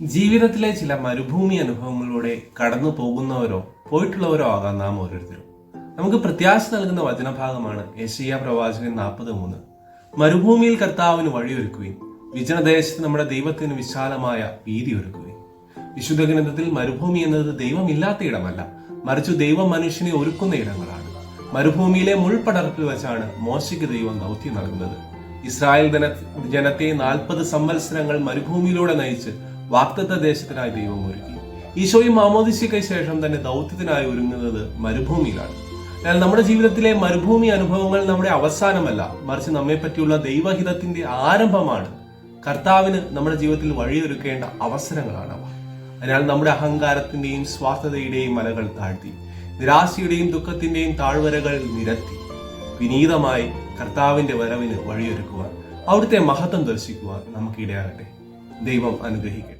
ജീവിതത്തിലെ ചില മരുഭൂമി അനുഭവങ്ങളിലൂടെ കടന്നു പോകുന്നവരോ പോയിട്ടുള്ളവരോ ആകാം നാം ഓരോരുത്തരും. നമുക്ക് പ്രത്യാശ നൽകുന്ന വചനഭാഗമാണ് യെശയ്യാ പ്രവാചകൻ 40:3. മരുഭൂമിയിൽ കർത്താവിന് വഴിയൊരുക്കുവിൻ, വിജനദേശത്ത് നമ്മുടെ ദൈവത്തിന് വിശാലമായ വീതി ഒരുക്കുവിൻ. വിശുദ്ധ ഗ്രന്ഥത്തിൽ മരുഭൂമി എന്നത് ദൈവമില്ലാത്ത ഇടമല്ല, മറിച്ച് ദൈവം മനുഷ്യനെ ഒരുക്കുന്ന ഇടങ്ങളാണ്. മരുഭൂമിയിലെ മുൾപടർപ്പിൽ വെച്ചാണ് മോശയ്ക്ക് ദൈവം ദൗത്യം നൽകുന്നത്. ഇസ്രായേൽ ജനത്തെ 40 സംവത്സരങ്ങൾ മരുഭൂമിയിലൂടെ നയിച്ച് വാഗ്ദത്ത ദേശത്തിനായി ദൈവം ഒരുക്കി. ഈശോയും മാമോദിസയ്ക്ക് ശേഷം തന്നെ ദൗത്യത്തിനായി ഒരുങ്ങുന്നത് മരുഭൂമിയിലാണ്. എന്നാൽ നമ്മുടെ ജീവിതത്തിലെ മരുഭൂമി അനുഭവങ്ങൾ നമ്മുടെ അവസാനമല്ല, മറിച്ച് നമ്മെ പറ്റിയുള്ള ദൈവഹിതത്തിന്റെ ആരംഭമാണ്. കർത്താവിന് നമ്മുടെ ജീവിതത്തിൽ വഴിയൊരുക്കേണ്ട അവസരങ്ങളാണ് അവ. അതിനാൽ നമ്മുടെ അഹങ്കാരത്തിന്റെയും സ്വാർത്ഥതയുടെയും മലകൾ താഴ്ത്തി, നിരാശയുടെയും ദുഃഖത്തിന്റെയും താഴ്വരകൾ നിരത്തി, വിനീതമായി കർത്താവിന്റെ വരവിന് വഴിയൊരുക്കുവാൻ, അവിടുത്തെ മഹത്വം ദർശിക്കുവാൻ നമുക്ക് ഇടയാകട്ടെ. ദൈവം അനുഗ്രഹിക്കട്ടെ.